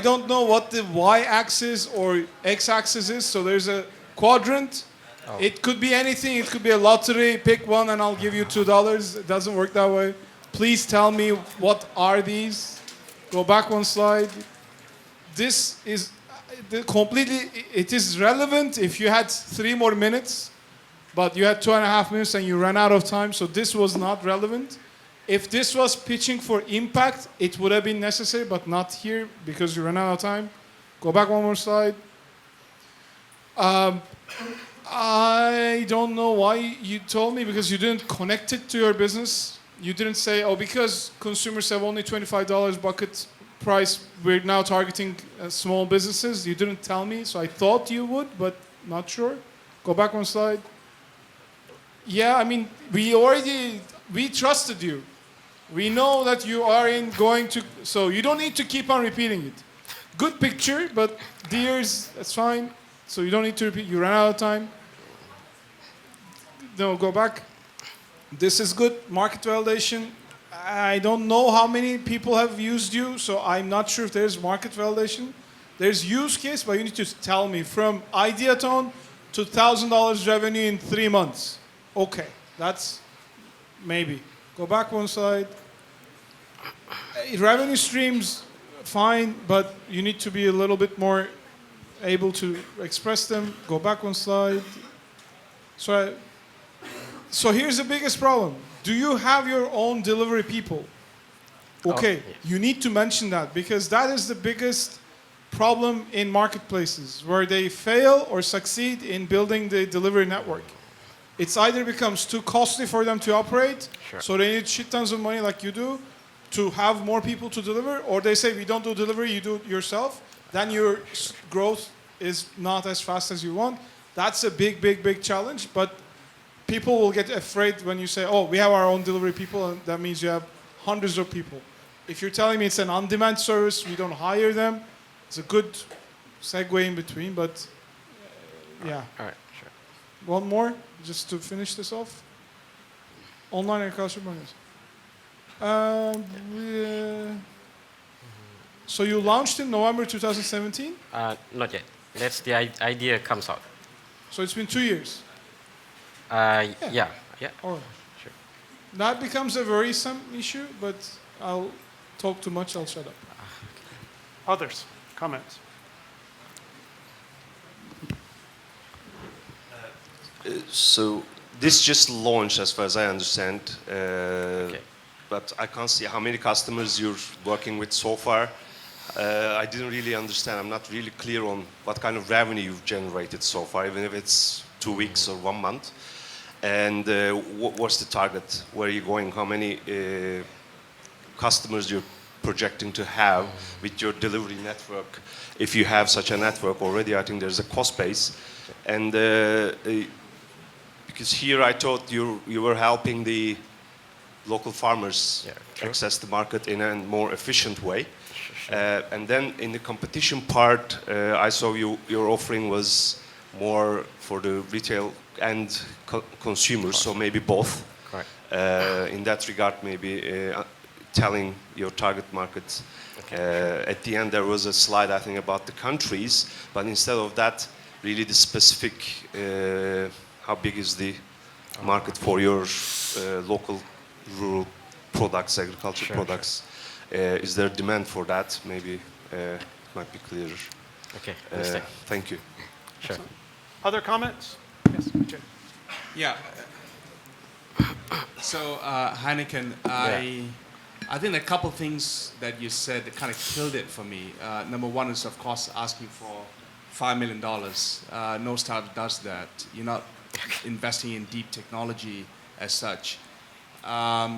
don't know what the y-axis or x-axis is. So there's a quadrant. Oh. It could be anything. It could be a lottery. Pick one and I'll give you $2. It doesn't work that way. Please tell me what are these. Go back one slide. This is completely, it is relevant if you had 3 more minutes, but you had 2.5 minutes and you ran out of time. So this was not relevant. If this was pitching for impact, it would have been necessary, but not here because you ran out of time. Go back one more slide. I don't know why you told me, because you didn't connect it to your business. You didn't say, oh, because consumers have only $25 bucket price, we're now targeting small businesses. You didn't tell me, so I thought you would, but not sure. Go back one slide. Yeah, I mean, we trusted you. We know that you are going to, so you don't need to keep on repeating it. Good picture, but deers, that's fine. So you don't need to repeat, you ran out of time. No, go back. This is good, market validation. I don't know how many people have used you, so I'm not sure if there's market validation. There's use case, but you need to tell me from idea tone to $1,000 revenue in 3 months. Okay, that's maybe. Go back one slide. Revenue streams, fine, but you need to be a little bit more able to express them. Go back one slide. So here's the biggest problem. Do you have your own delivery people? Okay, you need to mention that, because that is the biggest problem in marketplaces, where they fail or succeed in building the delivery network. It's either becomes too costly for them to operate, so they need shit tons of money like you do to have more people to deliver, or they say, we don't do delivery, you do it yourself. Then your growth is not as fast as you want. That's a big, big, big challenge, but people will get afraid when you say, oh, we have our own delivery people, and that means you have hundreds of people. If you're telling me it's an on-demand service, we don't hire them, it's a good segue in between, but yeah. All right, sure. One more, just to finish this off. Online agriculture bonus. So you launched in November 2017? Not yet. That's the idea comes out. So it's been 2 years. Yeah. All right. Sure. That becomes a worrisome issue, but I'll talk too much, I'll shut up. Others, comments? So this just launched, as far as I understand. Okay. but I can't see how many customers you're working with so far. I didn't really understand. I'm not really clear on what kind of revenue you've generated so far, even if it's 2 weeks or 1 month. And what's the target? Where are you going? How many customers you're projecting to have with your delivery network? If you have such a network already, I think there's a cost base. And because here I thought you were helping the local farmers access the market in a more efficient way. And then in the competition part, I saw your offering was more for the retail and consumers, so maybe both. Correct. In that regard, maybe telling your target market. At the end, there was a slide, I think, about the countries, but instead of that, really the specific, how big is the market for your local rural products, agricultural products? Is there demand for that? Maybe it might be clearer. Okay, understand. Thank you. Sure. Other comments? Yes, Jay. Yeah. So Heineken, I think a couple things that you said that kind of killed it for me. Number one is, of course, asking for $5 million. No startup does that. You're not investing in deep technology as such.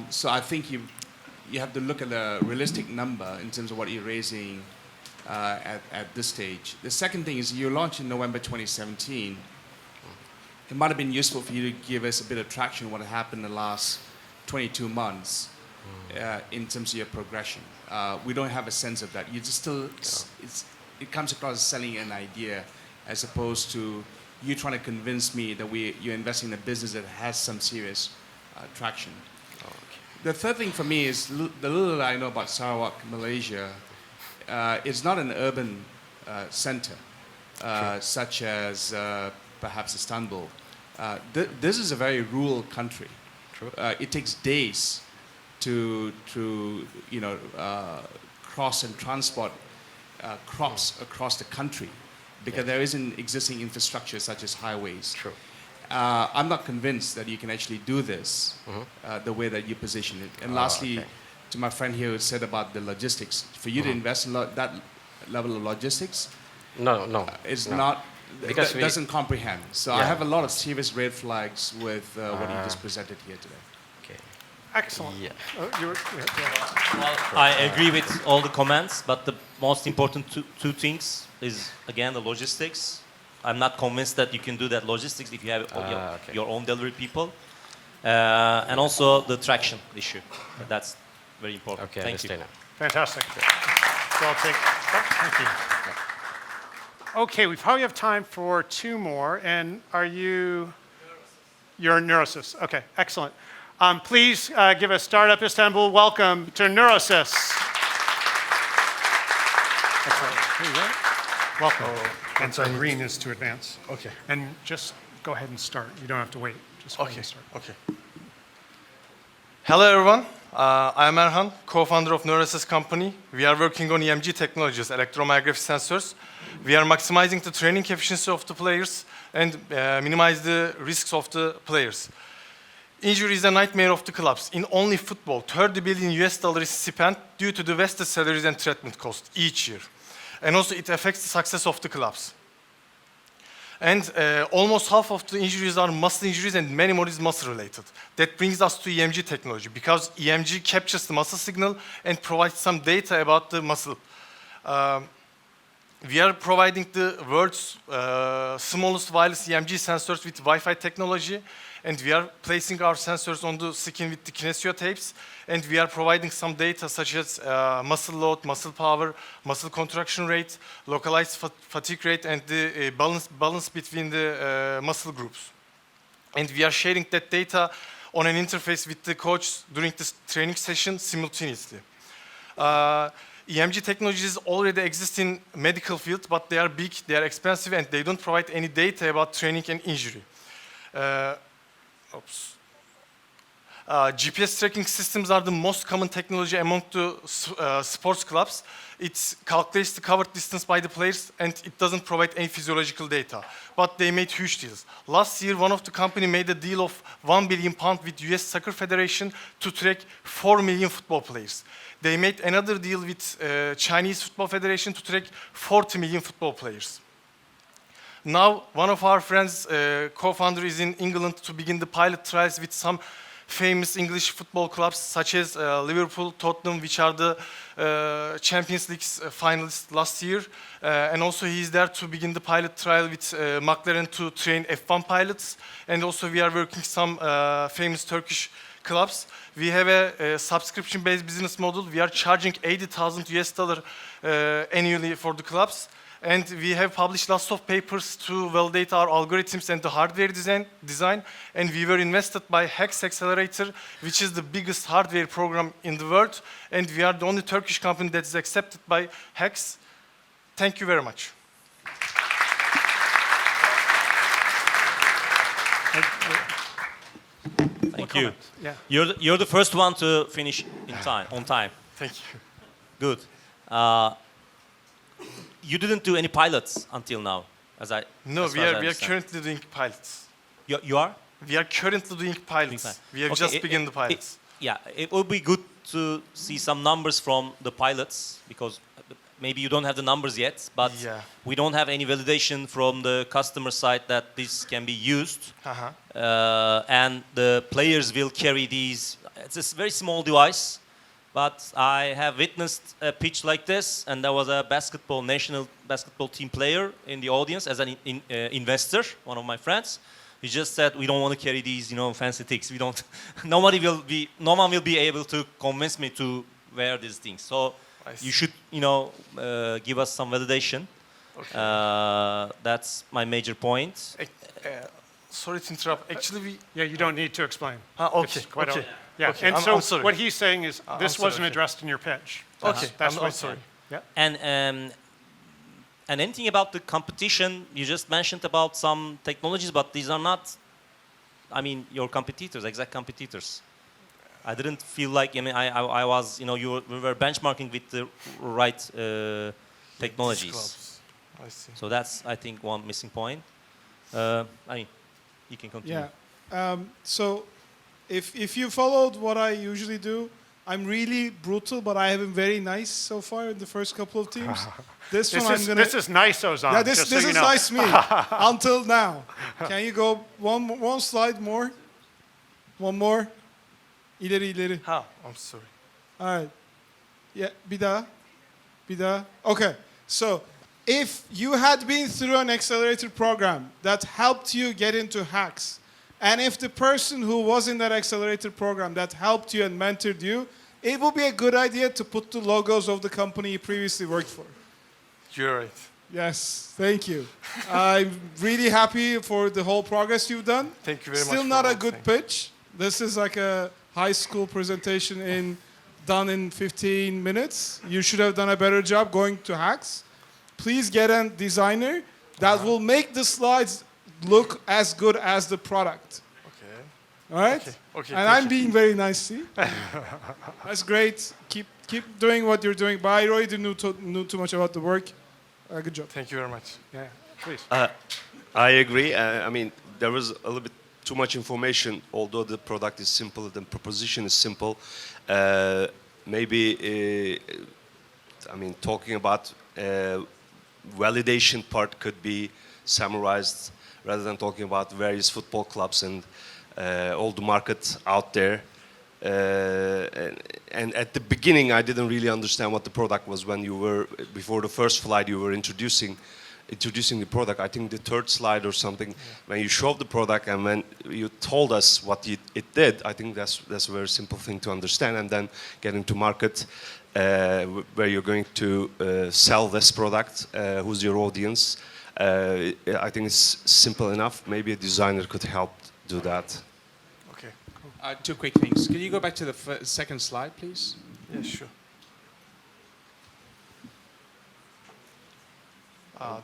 So I think you have to look at a realistic number in terms of what you're raising at this stage. The second thing is you launched in November 2017. It might have been useful for you to give us a bit of traction what happened in the last 22 months in terms of your progression. We don't have a sense of that. You just still, it comes across as selling an idea as opposed to you trying to convince me that you're investing in a business that has some serious traction. The third thing for me is the little I know about Sarawak, Malaysia. It's not an urban center such as perhaps Istanbul. This is a very rural country. It takes days to cross and transport crops across the country because there isn't existing infrastructure such as highways. I'm not convinced that you can actually do this the way that you position it. And lastly, to my friend here who said about the logistics, for you to invest in that level of logistics, is not. Because doesn't comprehend. So I have a lot of serious red flags with what you just presented here today. Okay. Excellent. Yeah. Well, I agree with all the comments, but the most important two things is, again, the logistics. I'm not convinced that you can do that logistics if you have your own delivery people. And also the traction issue. That's very important. Okay, Thank you. Fantastic. So I'll take, thank you. Okay, we probably have time for 2 more. And you're a Neurosys. Okay, excellent. Please give a Startup Istanbul welcome to Neurosys. Excellent. Here you go. Welcome. And so green is to advance. Okay. And just go ahead and start. You don't have to wait. Just go ahead and start. Okay. Hello, everyone. I'm Erhan, co-founder of Neurosys company. We are working on EMG technologies, electromyography sensors. We are maximizing the training efficiency of the players and minimize the risks of the players. Injury is a nightmare of the clubs. In only football, $30 billion is spent due to the vested salaries and treatment costs each year. And also it affects the success of the clubs. And almost half of the injuries are muscle injuries and many more is muscle related. That brings us to EMG technology because EMG captures the muscle signal and provides some data about the muscle. We are providing the world's smallest wireless EMG sensors with Wi-Fi technology, and we are placing our sensors on the skin with the kinesio tapes, and we are providing some data such as muscle load, muscle power, muscle contraction rate, localized fatigue rate, and the balance between the muscle groups. And we are sharing that data on an interface with the coach during this training session simultaneously. EMG technologies already exist in medical field, but they are big, they are expensive, and they don't provide any data about training and injury. GPS tracking systems are the most common technology among the sports clubs. It calculates the covered distance by the players and it doesn't provide any physiological data. But they made huge deals. Last year, one of the company made a deal of £1 billion with US Soccer Federation to track 4 million football players. They made another deal with Chinese Football Federation to track 40 million football players. Now, one of our friends, co-founder, is in England to begin the pilot trials with some famous English football clubs such as Liverpool, Tottenham, which are the Champions League finalists last year. And also he is there to begin the pilot trial with McLaren to train F1 pilots. And also we are working some famous Turkish clubs. We have a subscription-based business model. We are charging $80,000 annually for the clubs. And we have published lots of papers to validate our algorithms and the hardware design. And we were invested by Hex Accelerator, which is the biggest hardware program in the world. And we are the only Turkish company that is accepted by Hex. Thank you very much. Thank you. Yeah. You're the first one to finish in time, on time. Thank you. Good. You didn't do any pilots until now, No, as we far as I are understand. currently doing pilots. You are? We are currently doing pilots. We have Okay, just begun the pilots. It would be good to see some numbers from the pilots because maybe you don't have the numbers yet, but Yeah. we don't have any validation from the customer side that this can be used. And the players will carry these. It's a very small device, but I have witnessed a pitch like this, and there was a national basketball team player in the audience as an investor, one of my friends. He just said, "We don't want to carry these, fancy things. We don't. No one will be able to convince me to wear these things. So you should, give us some validation. Okay. That's my major point. Sorry to interrupt. Actually, You don't need to explain. Okay. It's quite Okay. Yeah, Okay, and I'm so sorry. what he's saying is this sorry, wasn't okay. addressed in your pitch. Okay, That's I'm what sorry. Yeah. And anything about the competition? You just mentioned about some technologies, but these are not, your competitors, exact competitors. I didn't feel like, I was, we were benchmarking with the right technologies. I see. So that's, I think, one missing point. You can continue. Yeah. So if you followed what I usually do, I'm really brutal, but I have been very nice so far in the first couple of teams. This is nice, Ozan. Yeah, this just so is you know. nice me until now. Can you go one slide more? One more. İleri. I'm sorry. All right. Yeah, bir daha. Okay. So, if you had been through an accelerator program that helped you get into hacks, and if the person who was in that accelerator program that helped you and mentored you, it would be a good idea to put the logos of the company you previously worked for. You're right. Yes, thank you. I'm really happy for the whole progress you've done. Thank you very much. Still for not a all. good Thank you. pitch. This is like a high school presentation done in 15 minutes. You should have done a better job going to hacks. Please get a designer that will make the slides look as good as the product. Okay. All right? Okay, And thank I'm you. being very nice, see? That's great. Keep doing what you're doing. But I really didn't know too much about the work. Good job. Thank you very much. Yeah, please. I agree. There was a little bit too much information, although the product is simple, the proposition is simple. Talking about validation part could be summarized rather than talking about various football clubs and all the market out there. And at the beginning, I didn't really understand what the product was when before the first slide, you were introducing the product. I think the third slide or something, when you showed the product and when you told us what it did, I think that's a very simple thing to understand. And then getting to market where you're going to sell this product, who's your audience. I think it's simple enough. Maybe a designer could help do that. Okay. Two quick things. Can you go back to the second slide, please? Yeah, sure.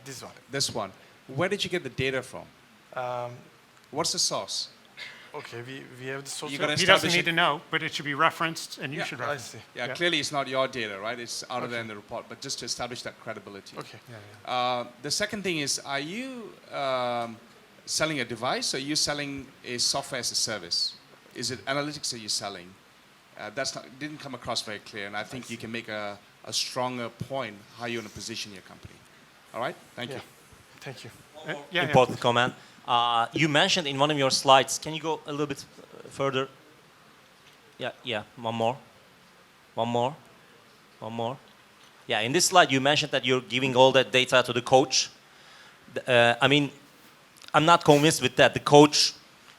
This one. This one. Where did you get the data from? What's the source? Okay, we have the source. You gotta He doesn't establish need it. to know, but it should be referenced, and you Yeah, should I reference. see. Yeah, Yeah. clearly it's not your data, right? It's out of there in the report, but just to establish that credibility. Okay. The second thing is, are you selling a device or are you selling a software as a service? Is it analytics that you're selling? That's not, didn't come across very clear, and I think you can make a stronger point how you want to position your company. All right? Thank Yeah. you. Thank you. Yeah, Important comment. You mentioned in one of your slides. Can you go a little bit further? Yeah. One more. Yeah, in this slide you mentioned that you're giving all that data to the coach. I mean, I'm not convinced with that. The coach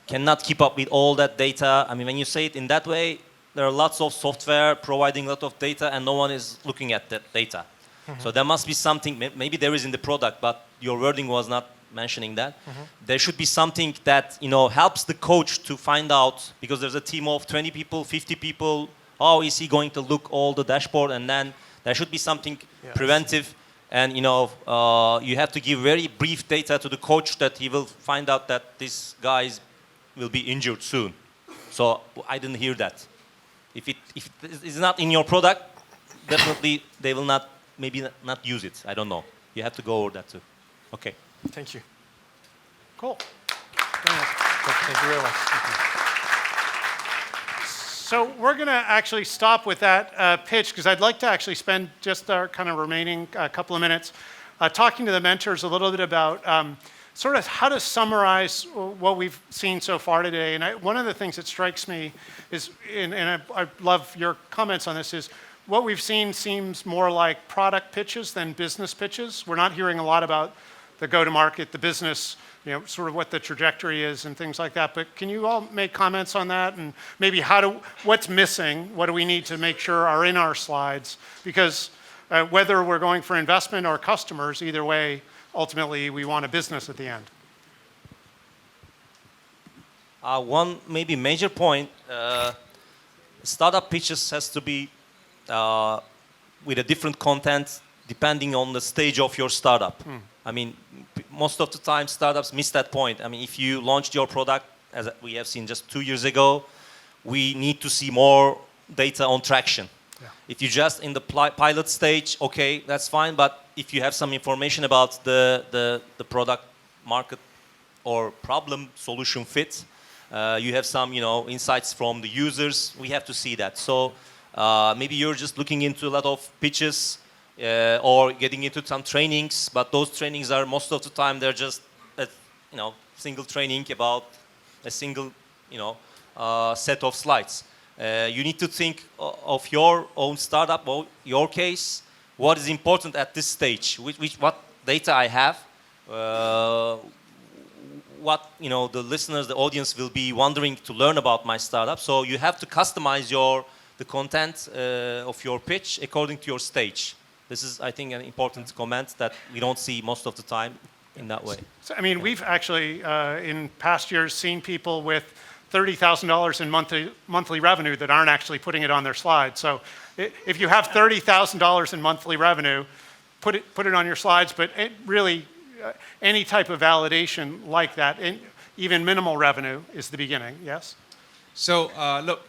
cannot keep up with all that data. I mean, when you say it in that way, there are lots of software providing a lot of data and no one is looking at that data. So there must be something, maybe there is in the product, but your wording was not mentioning that. There should be something that, helps the coach to find out, because there's a team of 20 people, 50 people, how is he going to look all the dashboard, and then there should be something preventive, and you have to give very brief data to the coach that he will find out that this guy will be injured soon. So I didn't hear that. If it's not in your product, definitely they will maybe not use it. I don't know. You have to go over that too. Okay. Thank you. Cool. Thank you very much. So we're going to actually stop with that pitch because I'd like to actually spend just our kind of remaining couple of minutes talking to the mentors a little bit about sort of how to summarize what we've seen so far today. And one of the things that strikes me is, and I love your comments on this, is what we've seen seems more like product pitches than business pitches. We're not hearing a lot about the go-to-market, the business, sort of what the trajectory is and things like that. But can you all make comments on that and maybe what's missing? What do we need to make sure are in our slides? Because whether we're going for investment or customers, either way, ultimately we want a business at the end. One maybe major point, startup pitches has to be with a different content depending on the stage of your startup. I mean, most of the time startups miss that point. I mean, if you launched your product, as we have seen just 2 years ago, we need to see more data on traction. Yeah. If you're just in the pilot stage, okay, that's fine. But if you have some information about the product market or problem solution fit, you have some insights from the users, we have to see that. So maybe you're just looking into a lot of pitches or getting into some trainings, but those trainings are most of the time they're just a single training about a single set of slides. You need to think of your own startup or your case. What is important at this stage? What data I have? What the listeners, the audience will be wondering to learn about my startup. So you have to customize the content of your pitch according to your stage. This is, I think, an important comment that we don't see most of the time in that way. So, I mean, we've actually, in past years, seen people with $30,000 in monthly revenue that aren't actually putting it on their slide. So if you have $30,000 in monthly revenue, put it on your slides, but really any type of validation like that, even minimal revenue, is the beginning, yes? So look,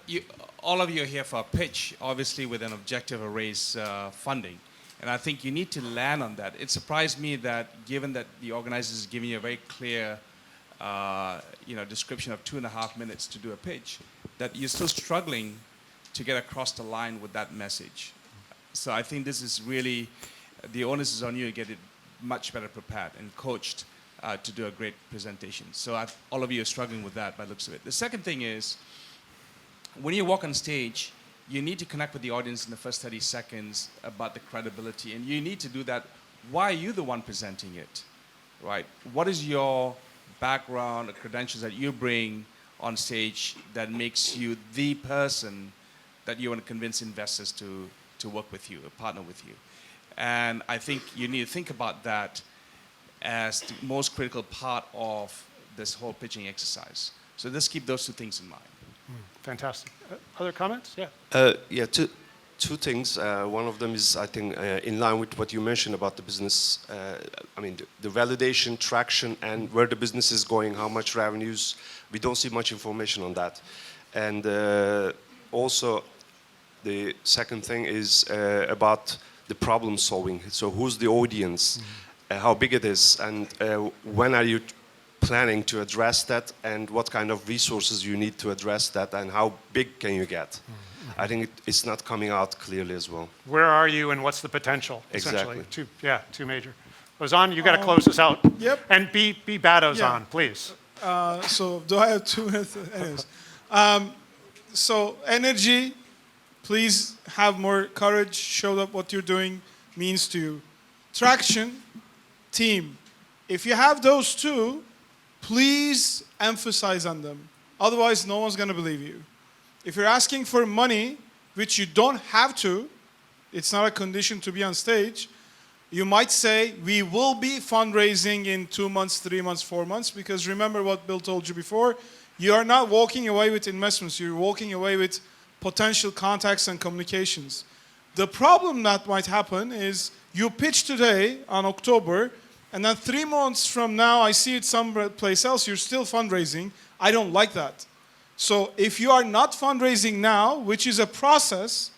all of you are here for a pitch, obviously with an objective of raise funding. And I think you need to land on that. It surprised me that given that the organizer is giving you a very clear description of 2.5 minutes to do a pitch, that you're still struggling to get across the line with that message. So I think this is really, the onus is on you to get it much better prepared and coached to do a great presentation. So all of you are struggling with that by the looks of it. The second thing is, when you walk on stage, you need to connect with the audience in the first 30 seconds about the credibility. And you need to do that. Why are you the one presenting it, right? What is your background or credentials that you bring on stage that makes you the person that you want to convince investors to work with you, or partner with you? And I think you need to think about that as the most critical part of this whole pitching exercise. So just keep those two things in mind. Fantastic. Other comments? Yeah. Yeah, two things. One of them is, I think, in line with what you mentioned about the business. I mean, the validation, traction, and where the business is going, how much revenues. We don't see much information on that. And also, the second thing is about the problem solving. So who's the audience, how big it is, and when are you planning to address that, and what kind of resources you need to address that, and how big can you get? I think it's not coming out clearly as well. Where are you and what's the potential? Essentially. Exactly. Two major. Ozan, you got to close this out. Yep. And be bad, Ozan, Yeah. please. So do I have 2 minutes? Anyways. So energy, please have more courage, show up what you're doing means to you. Traction, team. If you have those two, please emphasize on them. Otherwise, no one's going to believe you. If you're asking for money, which you don't have to, it's not a condition to be on stage, you might say, we will be fundraising in 2 months, 3 months, 4 months, because remember what Bill told you before, you are not walking away with investments, you're walking away with potential contacts and communications. The problem that might happen is you pitch today on October, and then 3 months from now, I see it someplace else, you're still fundraising. I don't like that. So if you are not fundraising now, which is a process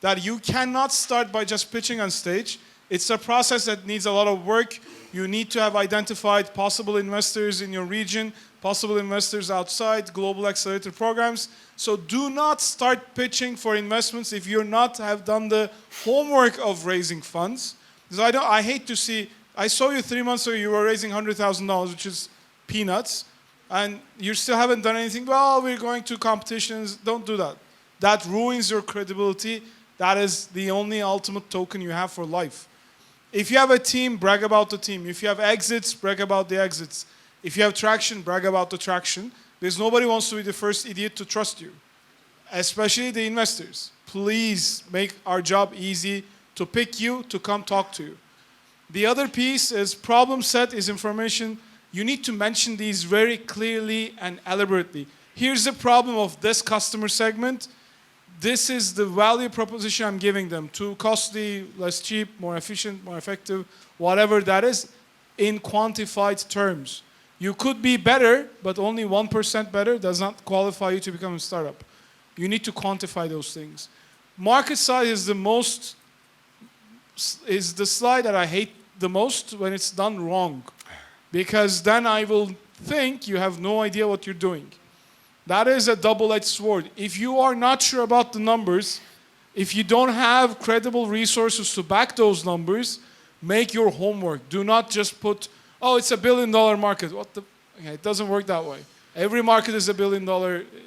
that you cannot start by just pitching on stage, it's a process that needs a lot of work. You need to have identified possible investors in your region, possible investors outside, global accelerator programs. So do not start pitching for investments if you're not have done the homework of raising funds. Because I hate to see, I saw you 3 months ago, you were raising $100,000, which is peanuts, and you still haven't done anything. Well, we're going to competitions. Don't do that. That ruins your credibility. That is the only ultimate token you have for life. If you have a team, brag about the team. If you have exits, brag about the exits. If you have traction, brag about the traction. Because nobody wants to be the first idiot to trust you, especially the investors. Please make our job easy to pick you, to come talk to you. The other piece is problem set is information. You need to mention these very clearly and elaborately. Here's the problem of this customer segment. This is the value proposition I'm giving them. Too costly, less cheap, more efficient, more effective, whatever that is, in quantified terms. You could be better, but only 1% better does not qualify you to become a startup. You need to quantify those things. Market size is the slide that I hate the most when it's done wrong. Because then I will think you have no idea what you're doing. That is a double-edged sword. If you are not sure about the numbers, if you don't have credible resources to back those numbers, make your homework. Do not just put, oh, it's $1 billion market. Okay, it doesn't work that way. Every market is $1 billion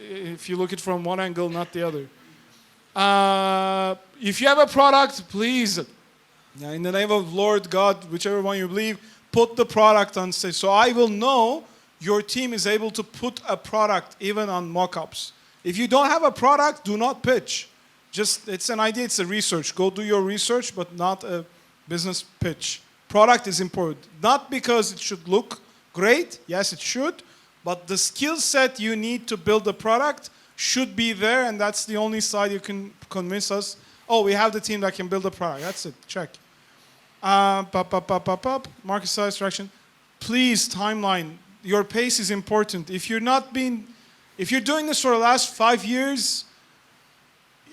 if you look at it from one angle, not the other. If you have a product, please, in the name of Lord God, whichever one you believe, put the product on stage. So I will know your team is able to put a product even on mock-ups. If you don't have a product, do not pitch. Just, it's an idea, it's a research. Go do your research, but not a business pitch. Product is important. Not because it should look great, yes it should, but the skill set you need to build the product should be there, and that's the only side you can convince us, oh, we have the team that can build a product. That's it, check. Market size, traction. Please, timeline. Your pace is important. If you're doing this for the last 5 years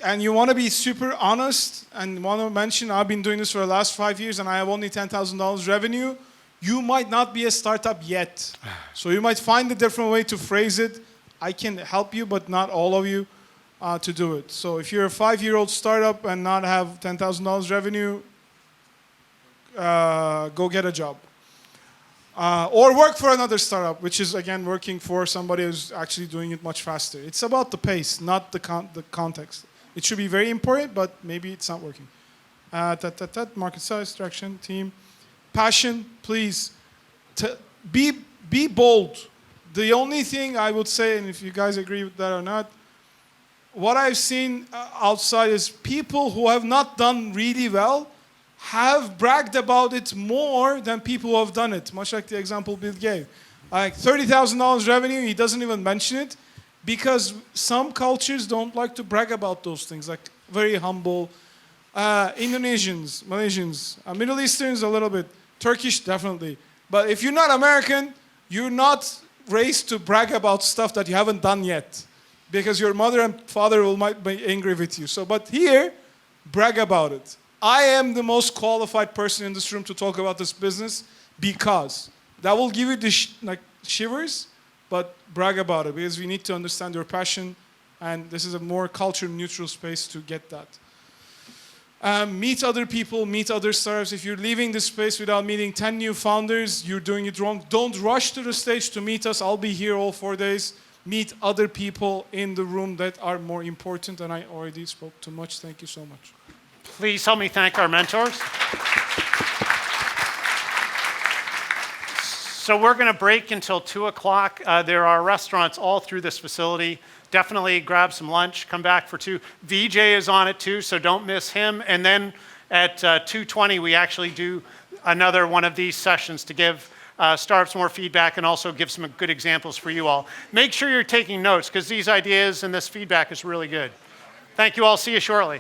and you want to be super honest and want to mention I've been doing this for the last 5 years and I have only $10,000 revenue, you might not be a startup yet. So you might find a different way to phrase it. I can help you, but not all of you to do it. So if you're a 5-year-old startup and not have $10,000 revenue, go get a job. Or work for another startup, which is, again, working for somebody who's actually doing it much faster. It's about the pace, not the context. It should be very important, but maybe it's not working. Market size, traction, team. Passion, please. Be bold. The only thing I would say, and if you guys agree with that or not, what I've seen outside is people who have not done really well have bragged about it more than people who have done it, much like the example Bill gave. Like $30,000 revenue, he doesn't even mention it because some cultures don't like to brag about those things, like very humble. Indonesians, Malaysians, Middle Easterns a little bit, Turkish definitely. But if you're not American, you're not raised to brag about stuff that you haven't done yet, because your mother and father might be angry with you. So, but here, brag about it. I am the most qualified person in this room to talk about this business, because that will give you the shivers, but brag about it, because we need to understand your passion, and this is a more culture neutral space to get that. Meet other people, meet other startups. If you're leaving this space without meeting 10 new founders, you're doing it wrong. Don't rush to the stage to meet us. I'll be here all 4 days. Meet other people in the room that are more important, and I already spoke too much. Thank you so much. Please help me thank our mentors. So we're going to break until 2 o'clock. There are restaurants all through this facility. Definitely grab some lunch, come back for 2. VJ is on it too, so don't miss him. And then at 2:20, we actually do another one of these sessions to give startups more feedback and also give some good examples for you all. Make sure you're taking notes, because these ideas and this feedback is really good. Thank you all. See you shortly.